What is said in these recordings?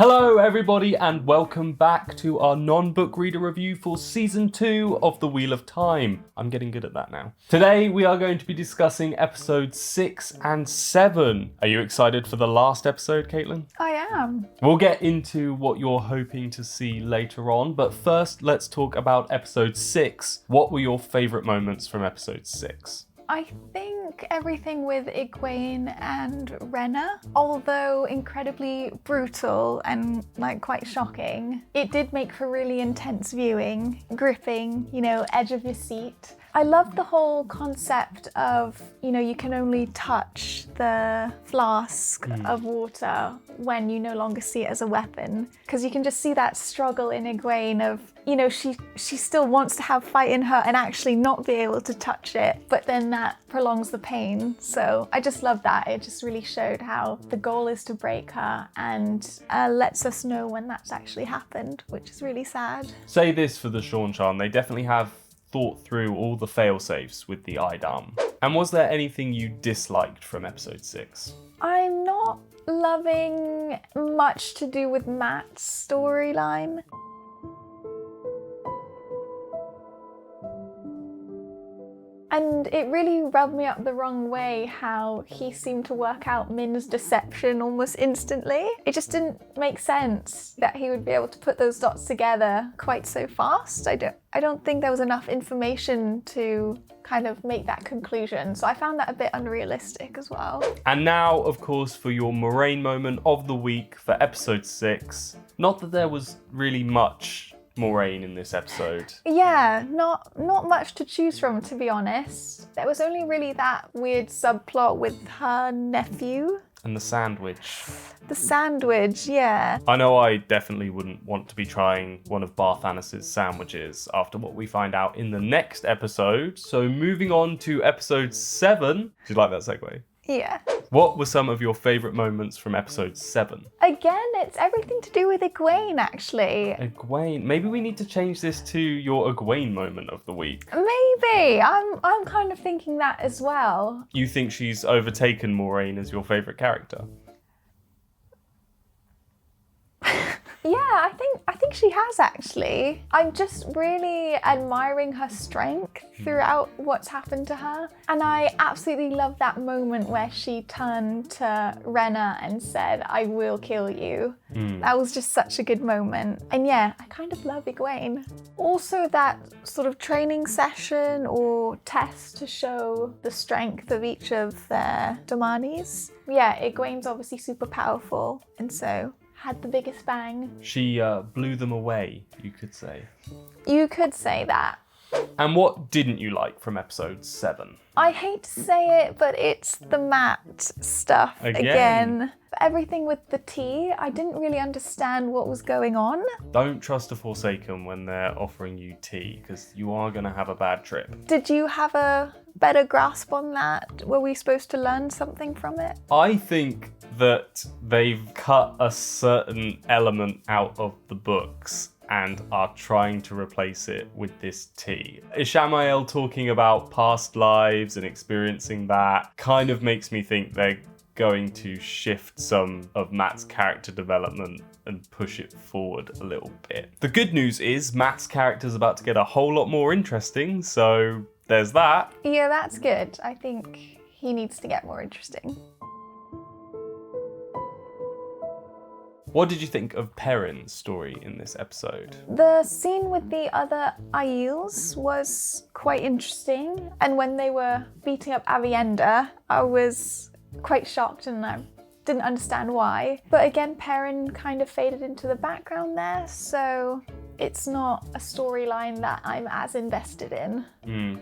Hello everybody and welcome back to our non-book reader review for season 2 of The Wheel of Time. I'm getting good at that now. Today we are going to be discussing episodes 6 and 7. Are you excited for the last episode, Caitlin? I am. We'll get into what you're hoping to see later on, but first let's talk about episode 6. What were your favourite moments from episode 6? I think everything with Egwene and Rhaena, although incredibly brutal and quite shocking, it did make for really intense viewing, gripping, edge of your seat. I love the whole concept of, you can only touch the flask of water when you no longer see it as a weapon. Because you can just see that struggle in Egwene of, she still wants to have fight in her and actually not be able to touch it. But then that prolongs the pain. So I just love that. It just really showed how the goal is to break her and lets us know when that's actually happened, which is really sad. Say this for the Sean Chan, they definitely have thought through all the fail-safes with the Idam. And was there anything you disliked from episode 6? I'm not loving much to do with Matt's storyline. And it really rubbed me up the wrong way how he seemed to work out Min's deception almost instantly. It just didn't make sense that he would be able to put those dots together quite so fast. I don't think there was enough information to kind of make that conclusion. So I found that a bit unrealistic as well. And now, of course, for your Moraine moment of the week for episode 6. Not that there was really much Moraine in this episode. Yeah, not much to choose from, to be honest. There was only really that weird subplot with her nephew. And the sandwich. The sandwich, yeah. I know I definitely wouldn't want to be trying one of Barthanes' sandwiches after what we find out in the next episode. So moving on to episode 7. Did you like that segue? Yeah. What were some of your favourite moments from episode 7? Again, it's everything to do with Egwene, actually. Egwene. Maybe we need to change this to your Egwene moment of the week. Maybe. I'm kind of thinking that as well. You think she's overtaken Moraine as your favourite character? Yeah, I think she has actually. I'm just really admiring her strength throughout what's happened to her. And I absolutely love that moment where she turned to Rhaena and said, "I will kill you." That was just such a good moment. And yeah, I kind of love Egwene. Also that sort of training session or test to show the strength of each of their Domanis. Yeah, Egwene's obviously super powerful and so had the biggest bang. She blew them away, you could say. You could say that. And what didn't you like from episode 7? I hate to say it, but it's the Matt stuff again. Everything with the tea, I didn't really understand what was going on. Don't trust a Forsaken when they're offering you tea, because you are going to have a bad trip. Did you have a better grasp on that? Were we supposed to learn something from it? I think that they've cut a certain element out of the books and are trying to replace it with this tea. Ishamael talking about past lives and experiencing that kind of makes me think they're going to shift some of Matt's character development and push it forward a little bit. The good news is Matt's character's about to get a whole lot more interesting, so there's that. Yeah, that's good. I think he needs to get more interesting. What did you think of Perrin's story in this episode? The scene with the other Aiels was quite interesting. And when they were beating up Avienda, I was quite shocked and I didn't understand why. But again, Perrin kind of faded into the background there, so it's not a storyline that I'm as invested in.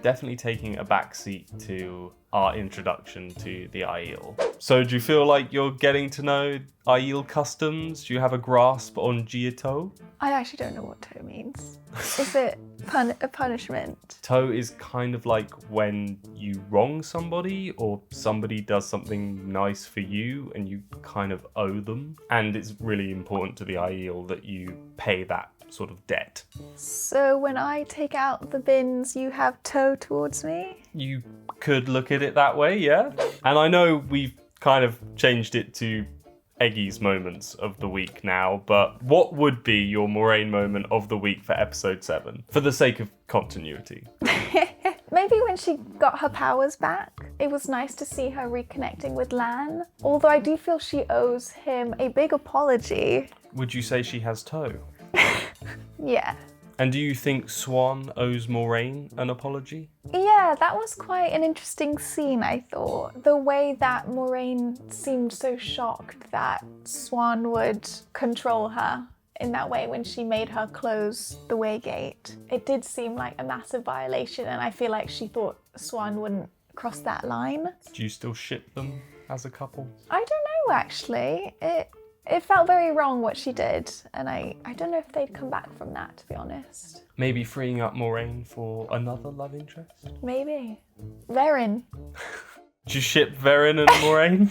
Definitely taking a backseat to our introduction to the Aiel. So do you feel like you're getting to know Aiel customs? Do you have a grasp on Ji'e'toh? I actually don't know what toe means. Is it a punishment? Toe is kind of like when you wrong somebody or somebody does something nice for you and you kind of owe them. And it's really important to the Aiel that you pay that sort of debt. So when I take out the bins, you have toe towards me? You could look at it that way, yeah. And I know we've kind of changed it to Eggy's moments of the week now, but what would be your Moraine moment of the week for episode 7, for the sake of continuity? Maybe when she got her powers back. It was nice to see her reconnecting with Lan, although I do feel she owes him a big apology. Would you say she has toe? Yeah. And do you think Swan owes Moraine an apology? Yeah, that was quite an interesting scene, I thought. The way that Moraine seemed so shocked that Swan would control her in that way when she made her close the way gate. It did seem like a massive violation, and I feel like she thought Swan wouldn't cross that line. Do you still ship them as a couple? I don't know, actually. It felt very wrong what she did, and I don't know if they'd come back from that, to be honest. Maybe freeing up Moraine for another love interest? Maybe. Verin. Do you ship Verin and Moraine?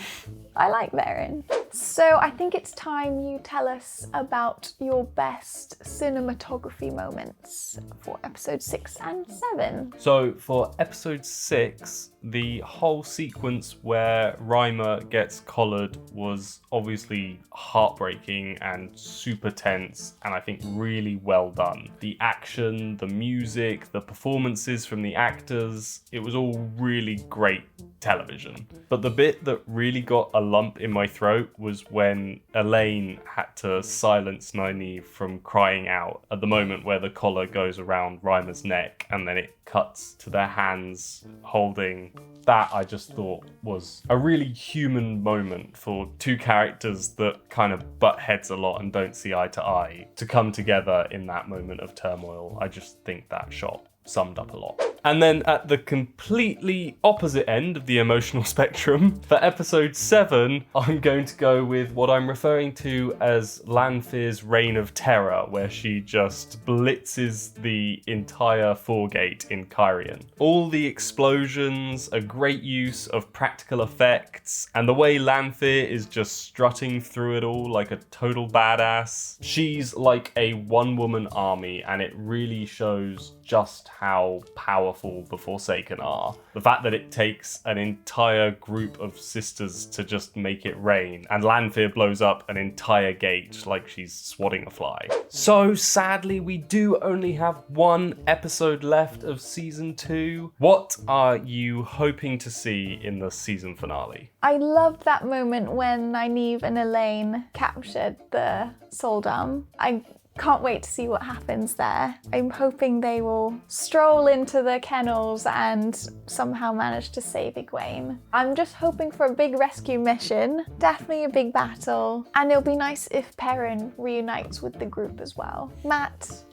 I like Perrin. So I think it's time you tell us about your best cinematography moments for episode 6 and 7. So for episode 6, the whole sequence where Reimer gets collared was obviously heartbreaking and super tense, and I think really well done. The action, the music, the performances from the actors, it was all really great television. But the bit that really got a lump in my throat was when Elaine had to silence Nynaeve from crying out at the moment where the collar goes around Reimer's neck and then it cuts to their hands holding. That I just thought was a really human moment for two characters that kind of butt heads a lot and don't see eye to eye to come together in that moment of turmoil. I just think that shot summed up a lot. And then at the completely opposite end of the emotional spectrum, for episode 7, I'm going to go with what I'm referring to as Lanfear's Reign of Terror, where she just blitzes the entire foregate in Kyrian. All the explosions, a great use of practical effects, and the way Lanfear is just strutting through it all like a total badass. She's like a one-woman army, and it really shows just how powerful the Forsaken are. The fact that it takes an entire group of sisters to just make it rain, and Lanfear blows up an entire gate like she's swatting a fly. So sadly, we do only have one episode left of season 2. What are you hoping to see in the season finale? I loved that moment when Nynaeve and Elaine captured the Soldam. I can't wait to see what happens there. I'm hoping they will stroll into the kennels and somehow manage to save Egwene. I'm just hoping for a big rescue mission, definitely a big battle, and it'll be nice if Perrin reunites with the group as well. Matt,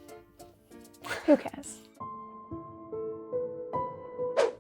who cares?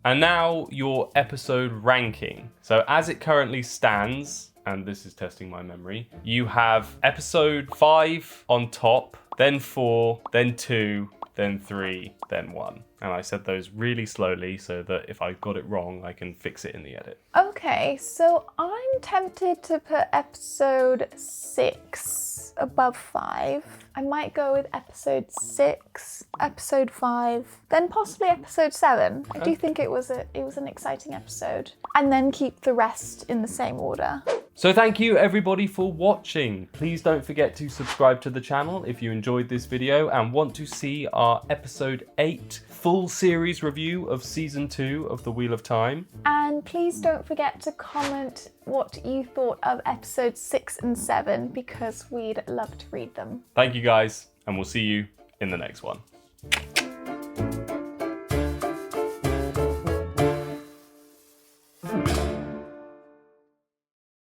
And now your episode ranking. So as it currently stands, and this is testing my memory, you have episode 5 on top, then 4, then 2, then 3, then 1. And I said those really slowly so that if I got it wrong, I can fix it in the edit. Okay, so I'm tempted to put episode 6 above 5. I might go with episode 6, episode 5, then possibly episode 7. I do think it was an exciting episode. And then keep the rest in the same order. So thank you everybody for watching. Please don't forget to subscribe to the channel if you enjoyed this video and want to see our episode 8 full series review of season 2 of The Wheel of Time. And please don't forget to comment what you thought of episodes 6 and 7 because we'd love to read them. Thank you guys, and we'll see you in the next one.